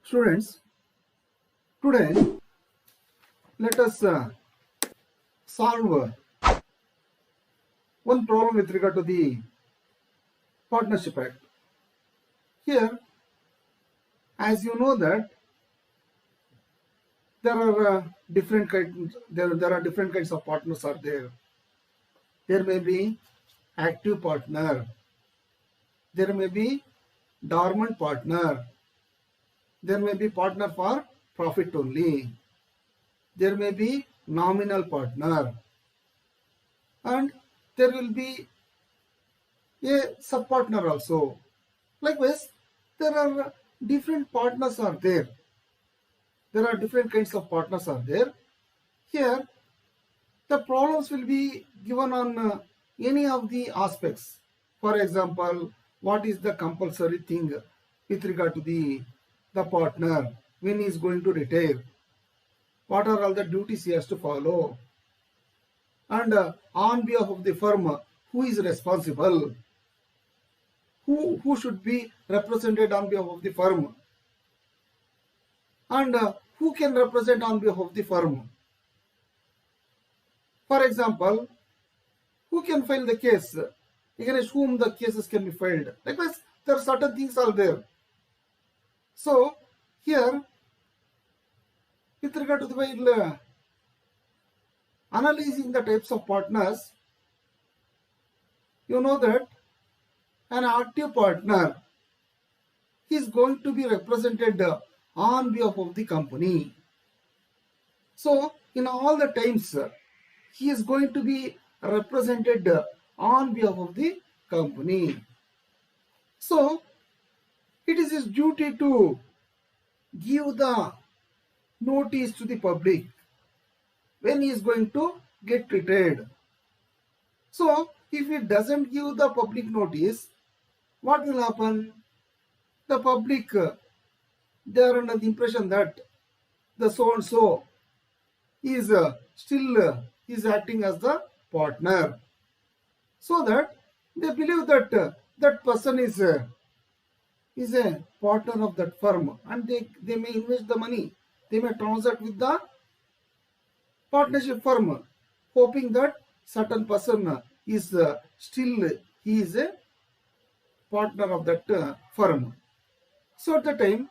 Students, today let us solve one problem with regard to the Partnership Act. Here, as you know that there are different kinds. There are different kinds of partners are there. There may be active partner. There may be dormant partner. There may be partner for profit only. There may be nominal partner, and there will be a sub partner also. Likewise, there are different partners are there. There are different kinds of partners are there. Here, the problems will be given on any of the aspects. For example, what is the compulsory thing with regard to the partner when he is going to retire? What are all the duties he has to follow? And on behalf of the firm, who is responsible? Who should be represented on behalf of the firm? And who can represent on behalf of the firm? For example, who can file the case? Against whom the cases can be filed? Likewise, there are certain things are there. So, here, with regard to the while analyzing the types of partners, you know that an active partner is going to be represented on behalf of the company. So, in all the times, he is going to be represented on behalf of the company. So, it is his duty to give the notice to the public when he is going to get retired. So, if he doesn't give the public notice, what will happen? The public, they are under the impression that the so and so is still is acting as the partner, so that they believe that that person is a partner of that firm, and they may invest the money, they may transact with the partnership firm, hoping that certain person is still he is a partner of that firm. So at the time,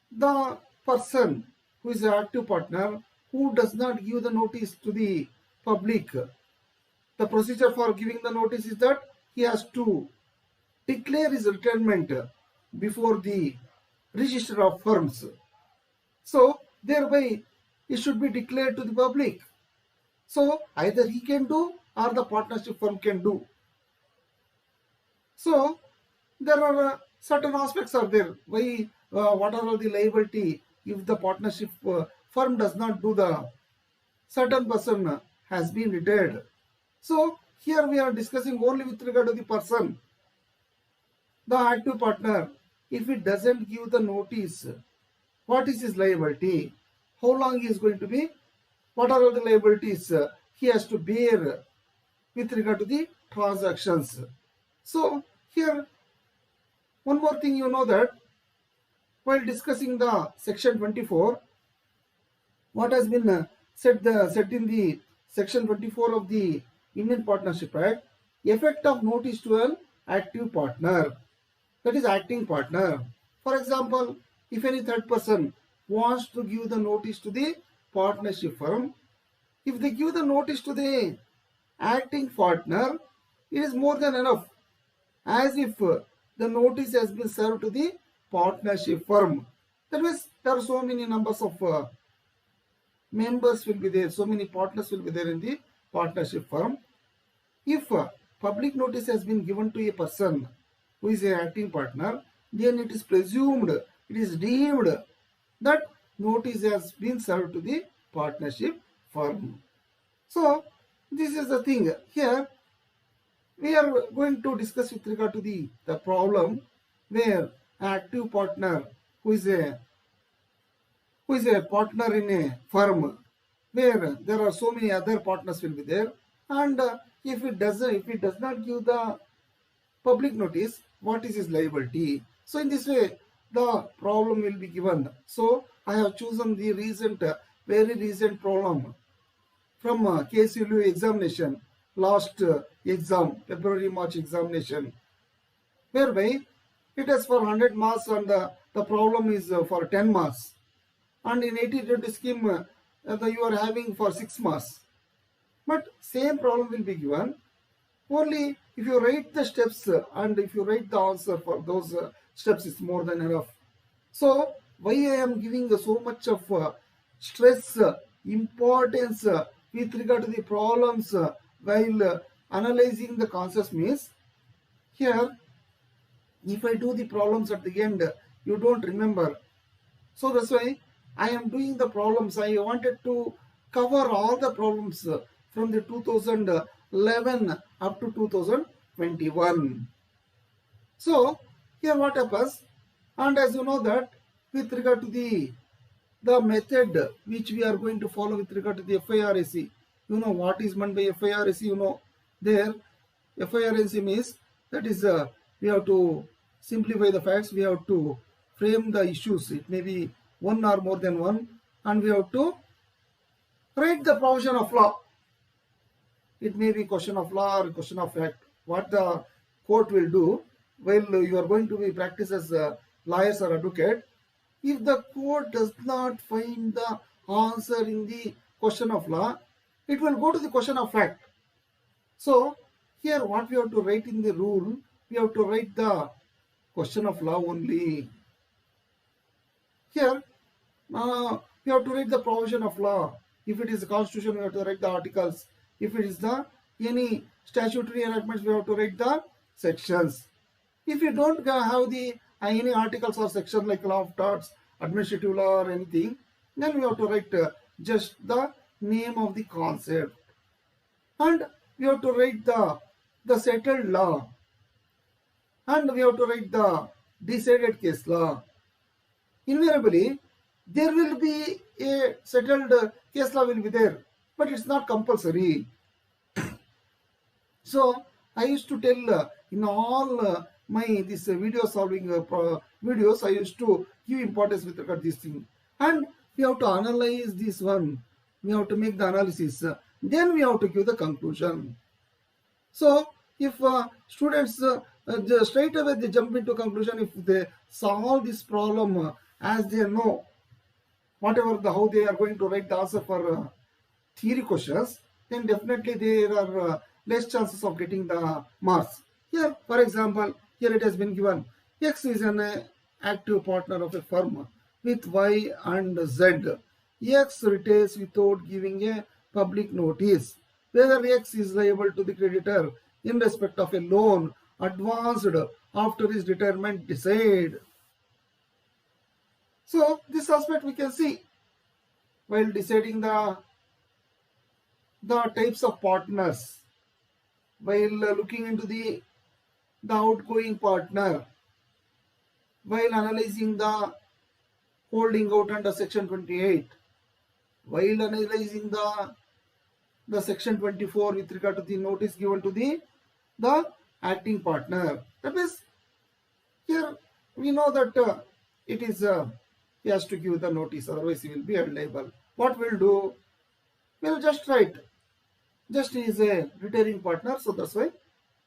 the person who is an active partner who does not give the notice to the public, the procedure for giving the notice is that he has to declare his retirement before the register of firms. So thereby it should be declared to the public. So either he can do or the partnership firm can do. So there are certain aspects are there. Why? What are all the liability if the partnership firm does not do the certain person has been retired? So here we are discussing only with regard to the person, the active partner. If it doesn't give the notice, what is his liability? How long he is going to be? What are all the liabilities he has to bear with regard to the transactions? So here, one more thing you know that while discussing the section 24, what has been said in the section 24 of the Indian Partnership Act, effect of notice to an active partner, that is acting partner. For example, if any third person wants to give the notice to the partnership firm, if they give the notice to the acting partner, it is more than enough, as if the notice has been served to the partnership firm. That means there are so many numbers of members will be there, so many partners will be there in the partnership firm. If public notice has been given to a person who is an acting partner, then it is presumed, it is deemed that notice has been served to the partnership firm. So this is the thing. Here we are going to discuss with regard to the problem where an active partner who is a partner in a firm where there are so many other partners will be there, and if it does not give the public notice, what is his liability? So in this way, the problem will be given. So I have chosen the recent, very recent problem from KCLU examination, last exam, February-March examination, whereby it is for 100 marks and the problem is for 10 marks. And in 80-20 scheme, you are having for 6 marks. But same problem will be given. Only if you write the steps and if you write the answer for those steps, is more than enough. So why I am giving so much of stress, importance with regard to the problems while analyzing the concepts means, here if I do the problems at the end, you don't remember. So that's why I am doing the problems. I wanted to cover all the problems from the 2011 up to 2021. So here what happens, and as you know that with regard to the method which we are going to follow with regard to the FIRAC, you know what is meant by FIRAC, you know there FIRAC means that is we have to simplify the facts, we have to frame the issues, it may be one or more than one, and we have to write the provision of law. It may be question of law or question of fact. What the court will do while you are going to be practice as lawyers or advocate, if the court does not find the answer in the question of law, it will go to the question of fact. So here what we have to write in the rule, we have to write the question of law only. Here we have to write the provision of law. If it is the constitution, we have to write the articles. If it is the any statutory enactments, we have to write the sections. If you don't have the any articles or section like law of torts, administrative law or anything, then we have to write just the name of the concept. And we have to write the settled law. And we have to write the decided case law. Invariably, there will be a settled case law will be there, but it's not compulsory. So I used to tell in all my this video solving videos, I used to give importance with regard to this thing, and we have to analyze this one, we have to make the analysis, then we have to give the conclusion. So if students straight away they jump into conclusion, if they solve this problem as they know whatever how they are going to write the answer for theory questions, then definitely there are less chances of getting the marks. Here, for example, here it has been given X is an active partner of a firm with Y and Z. X retains without giving a public notice whether X is liable to the creditor in respect of a loan advanced after his retirement decide. So this aspect we can see while deciding the types of partners, while looking into the outgoing partner, while analyzing the holding out under section 28, while analyzing the section 24 with regard to the notice given to the acting partner. That is, here we know that it is he has to give the notice, otherwise he will be held liable. What we'll do, we'll just write, just he is a retiring partner, so that's why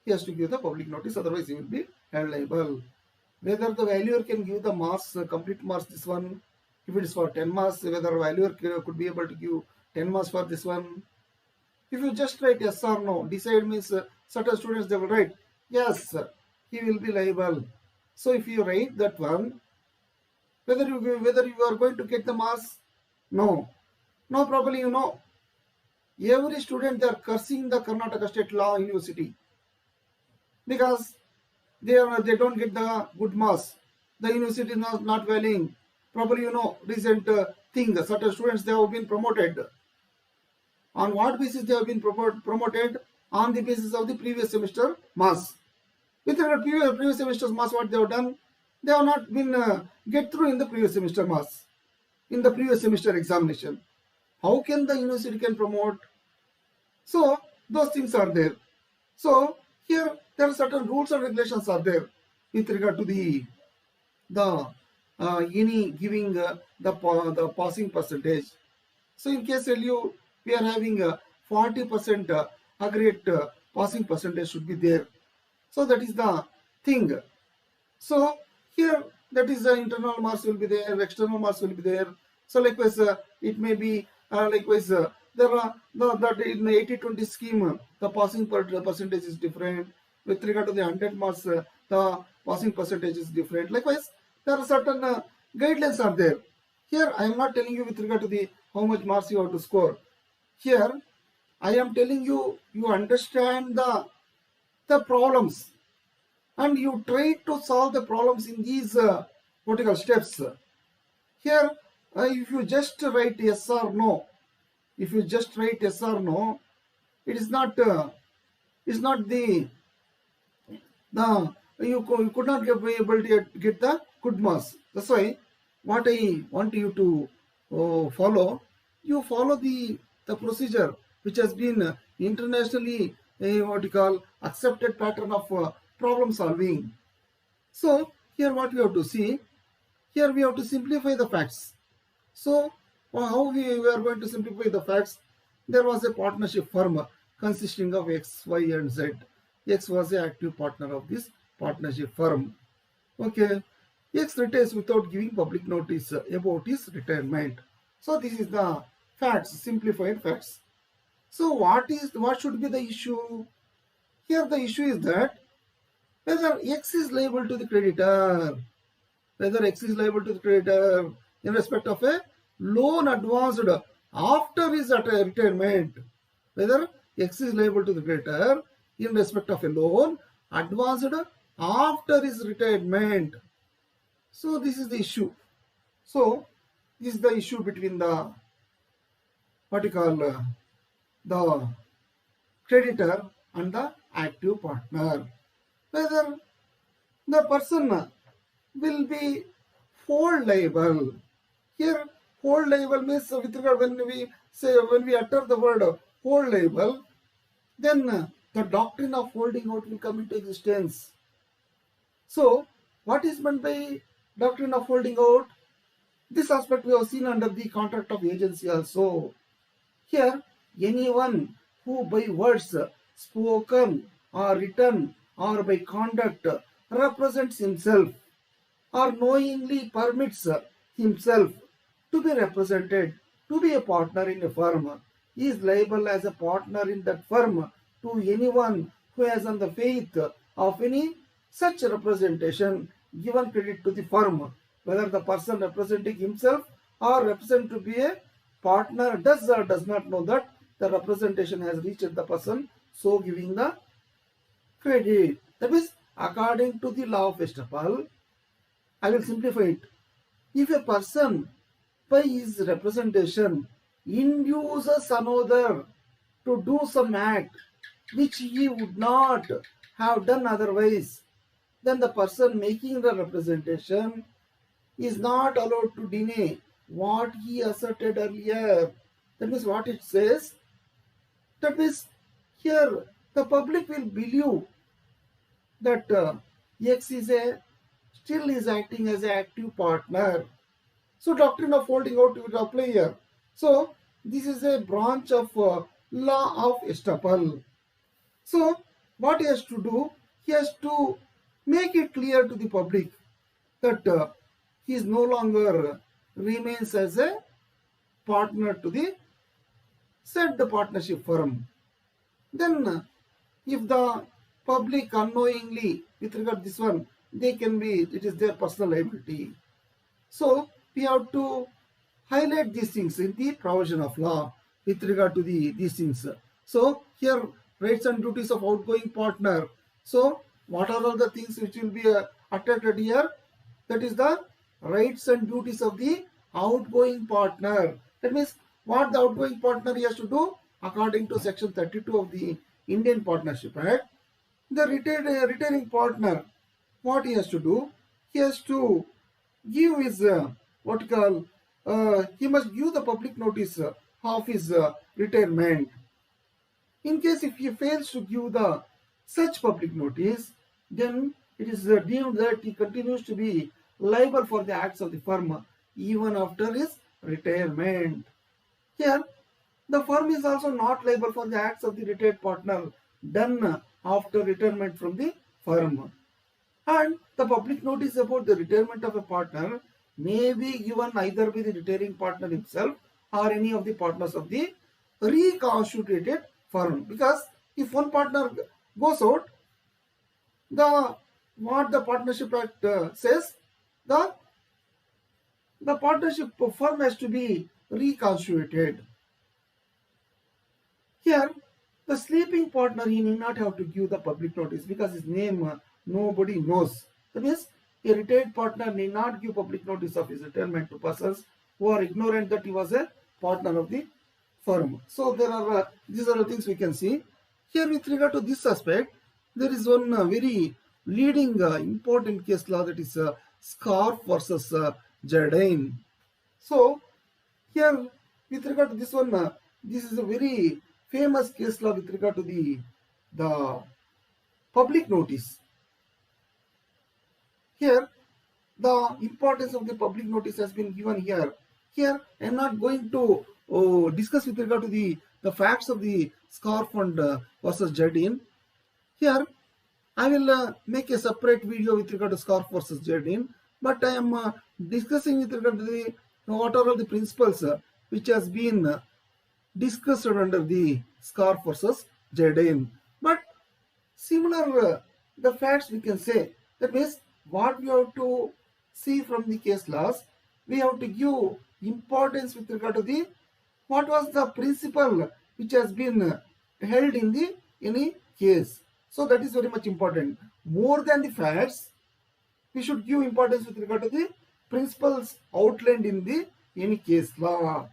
he has to give the public notice, otherwise he will be held liable. Whether the valuer can give the marks, complete marks, this one, if it is for 10 marks, whether valuer could be able to give 10 marks for this one. If you just write yes or no, decide means certain students they will write yes, he will be liable. So if you write that one, whether you are going to get the marks, no probably you know. Every student they are cursing the Karnataka State Law University because they don't get the good marks. The university is not valuing. Probably you know recent thing. Certain students they have been promoted. On what basis they have been promoted? On the basis of the previous semester marks. With the previous semester's marks, what they have done? They have not been get through in the previous semester marks, in the previous semester examination. How can the university can promote? So those things are there. So here there are certain rules and regulations are there with regard to the any giving the passing percentage. So in case LU, we are having 40% aggregate passing percentage should be there. So that is the thing. So here that is the internal marks will be there, external marks will be there. So likewise it may be likewise there are that in the 80-20 scheme the passing percentage is different. With regard to the 100 marks the passing percentage is different. Likewise there are certain guidelines are there. Here I am not telling you with regard to the how much marks you have to score. Here I am telling you, you understand the problems and you try to solve the problems in these vertical steps. Here if you just write yes or no, if you just write yes or no, it is not the you could not be able to get the good marks. That's why what I want you to follow, you follow the procedure which has been internationally what you call accepted pattern of problem solving. So here what we have to see, here we have to simplify the facts. So how we are going to simplify the facts? There was a partnership firm consisting of X, Y and Z. X was the active partner of this partnership firm. Okay, X retires without giving public notice about his retirement. So this is the facts, simplified facts. So what should be the issue? Here the issue is that whether X is liable to the creditor, whether X is liable to the creditor in respect of a loan advanced after his retirement, whether X is liable to the creditor in respect of a loan advanced after his retirement. So this is the issue. So this is the issue between the what you call the creditor and the active partner. Whether the person will be hold liable. Here hold liable means with regard when we utter the word hold liable, then the doctrine of holding out will come into existence. So what is meant by doctrine of holding out? This aspect we have seen under the contract of agency also. Here anyone who by words spoken or written or by conduct represents himself or knowingly permits himself to be represented to be a partner in a firm is liable as a partner in that firm to anyone who has on the faith of any such representation given credit to the firm, whether the person representing himself or represent to be a partner does or does not know that the representation has reached the person, so giving the credit. That means according to the law of estoppel, I will simplify it. If a person by his representation induces another to do some act which he would not have done otherwise, then the person making the representation is not allowed to deny what he asserted earlier. That means what it says, that means here the public will believe that X is still is acting as an active partner. So doctrine of holding out will apply here. So this is a branch of law of estoppel. So what he has to do, he has to make it clear to the public that he is no longer remains as a partner to the said partnership firm. Then if the public unknowingly with regard to this one, they can be, it is their personal liability. So we have to highlight these things in the provision of law with regard to these things. So here rights and duties of outgoing partner. So what are all the things which will be attended here? That is the rights and duties of the outgoing partner. That means what the outgoing partner has to do according to section 32 of the Indian Partnership Act. The retiring partner, what he has to do? He has to give his he must give the public notice of his retirement. In case if he fails to give the such public notice, then it is deemed that he continues to be liable for the acts of the firm even after his retirement. Here, the firm is also not liable for the acts of the retired partner done after retirement from the firm. And the public notice about the retirement of a partner may be given either by the retiring partner himself or any of the partners of the reconstituted firm. Because if one partner goes out, the what the Partnership Act says, the partnership firm has to be reconstituted. Here, the sleeping partner, he need not have to give the public notice because his name nobody knows. That means a retired partner need not give public notice of his retirement to persons who are ignorant that he was a partner of the firm. So there are these are the things we can see. Here with regard to this aspect, there is one very leading important case law, that is Scarf versus Jardine. So here with regard to this one, this is a very famous case law with regard to the public notice. Here, the importance of the public notice has been given here. Here, I am not going to discuss with regard to the facts of the Scarf and versus Jardine. Here, I will make a separate video with regard to Scarf versus Jardine, but I am discussing with regard to the what are all the principles which has been discussed under the Scarf versus Jardine. But similar the facts we can say. That means what we have to see from the case laws, we have to give importance with regard to the what was the principle which has been held in the any case. So that is very much important. More than the facts, we should give importance with regard to the principles outlined in the any case law.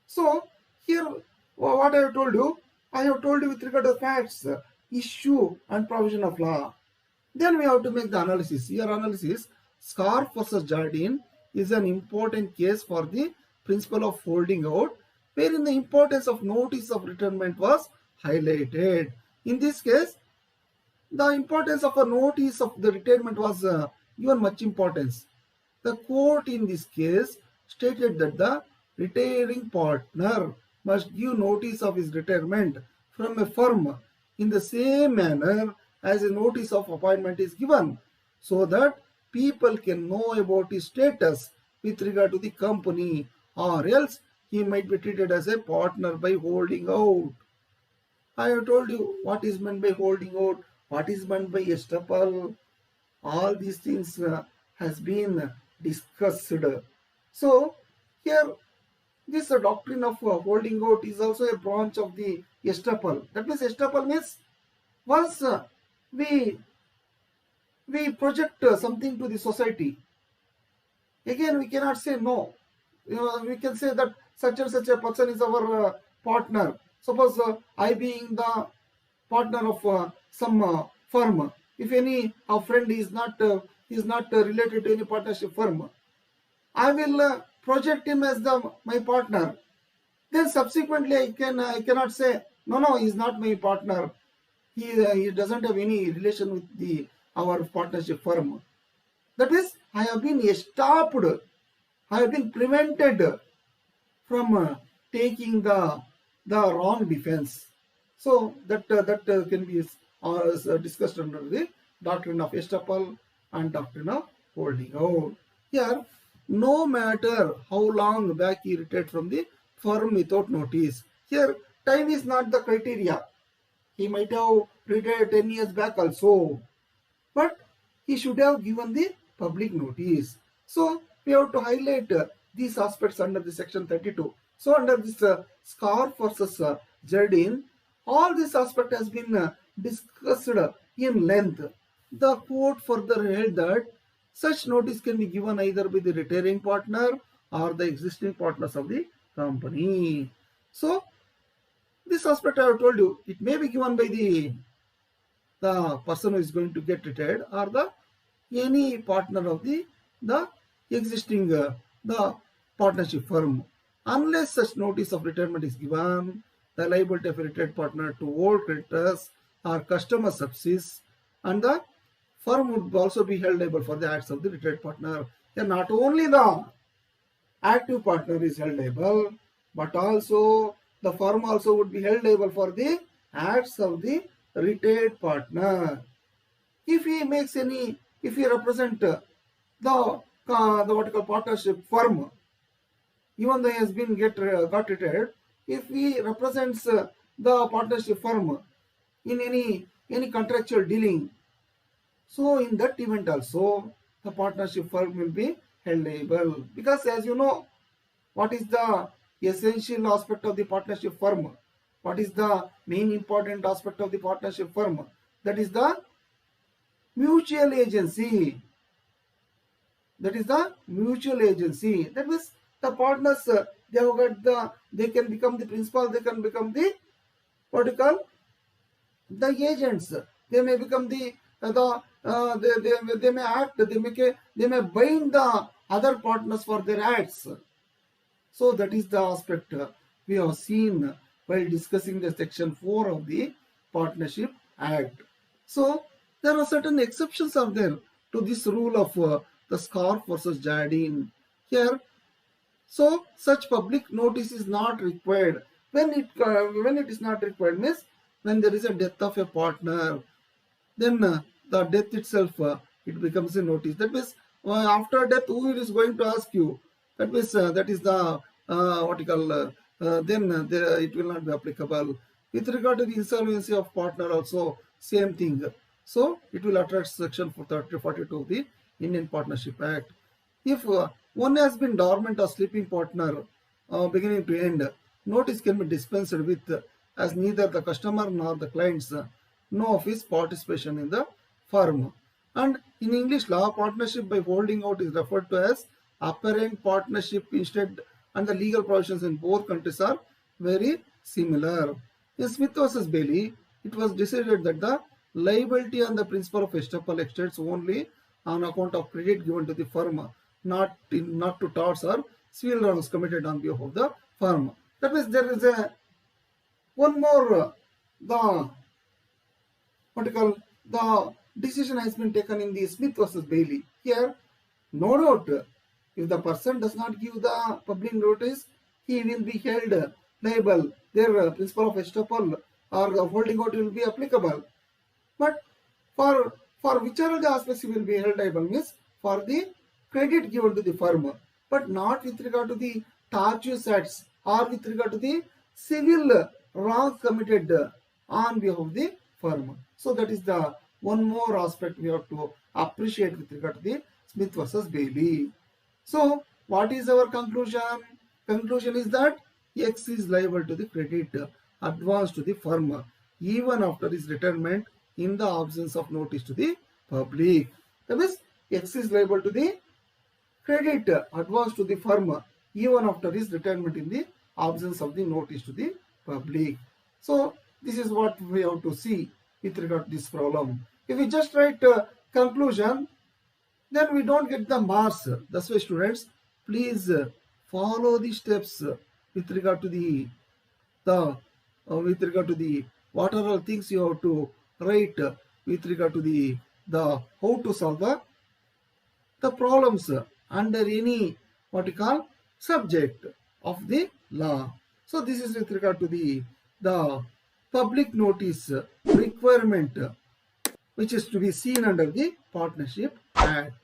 So here what I have told you with regard to facts, issue and provision of law. Then we have to make the analysis. Here analysis, Scarf versus Jardine is an important case for the principle of holding out, wherein the importance of notice of retirement was highlighted. In this case, the importance of a notice of the retirement was given much importance. The court in this case stated that the retiring partner must give notice of his retirement from a firm in the same manner as a notice of appointment is given, so that people can know about his status with regard to the company, or else he might be treated as a partner by holding out. I have told you what is meant by holding out, what is meant by estoppel. All these things has been discussed. So here this doctrine of holding out is also a branch of the estoppel. That means estoppel means once we project something to the society, again we cannot say no. We can say that such and such a person is our partner. Suppose I being the partner of some firm, if any friend is not related to any partnership firm, I will project him as my partner. Then subsequently I cannot say no, he is not my partner. He doesn't have any relation with our partnership firm. That is, I have been stopped. I have been prevented from taking the wrong defense. So that can be discussed under the doctrine of estoppel and doctrine of holding out. Here, no matter how long back he retired from the firm without notice. Here, time is not the criteria. He might have retired 10 years back also, but he should have given the public notice. So we have to highlight these aspects under the section 32. So under this Scarf versus Jardine, all this aspect has been discussed in length. The court further held that such notice can be given either by the retiring partner or the existing partners of the company. So this aspect I have told you, it may be given by the person who is going to get retired or any partner of the existing the partnership firm. Unless such notice of retirement is given, the liability of a retired partner to old creditors or customers subsists, and the firm would also be held liable for the acts of the retired partner. Here not only the active partner is held liable, but also the firm also would be held liable for the acts of the retired partner. If he makes any, if he represent the what you call partnership firm, even though he has been got retired, if he represents the partnership firm in any contractual dealing, so in that event also the partnership firm will be held liable, because as you know, what is the essential aspect of the partnership firm? What is the main important aspect of the partnership firm? That is the mutual agency. That is the mutual agency. That means the partners, they have got they can become the principal, they can become the what you call the agents. They may become they may act, they may bind the other partners for their acts. So that is the aspect we have seen while discussing the section 4 of the Partnership Act. So there are certain exceptions are there to this rule of the Scarf versus Jardine. Here, so such public notice is not required. When it is not required means when there is a death of a partner, then the death itself it becomes a notice. That means after death, who is going to ask you? That means that is the what you call then it will not be applicable. With regard to the insolvency of partner also same thing. So it will attract section 42 of the Indian Partnership Act. If one has been dormant or sleeping partner beginning to end, notice can be dispensed with as neither the customer nor the clients know of his participation in the firm. And in English law, partnership by holding out is referred to as apparent partnership instead, and the legal provisions in both countries are very similar. In Smith versus Bailey, it was decided that the liability on the principle of estoppel extends only on account of credit given to the firm, not to torts or civil wrongs committed on behalf of the firm. That means there is one more the what you call the decision has been taken in the Smith versus Bailey. Here, no doubt, if the person does not give the public notice, he will be held liable. Their principle of estoppel or holding out will be applicable. But for which are the aspects he will be held liable means for the credit given to the firm, but not with regard to the tortious acts or with regard to the civil wrongs committed on behalf of the firm. So that is the one more aspect we have to appreciate with regard to the Smith versus Bailey. So what is our conclusion? Conclusion is that X is liable to the credit advanced to the firm even after his retirement in the absence of notice to the public. That means X is liable to the credit advanced to the firm even after his retirement in the absence of the notice to the public. So this is what we have to see with regard to this problem. If we just write conclusion, then we don't get the marks. That's why students, please follow the steps with regard to the what are all things you have to write with regard to the how to solve the problems under any what you call subject of the law. So this is with regard to the public notice requirement which is to be seen under the Partnership Act.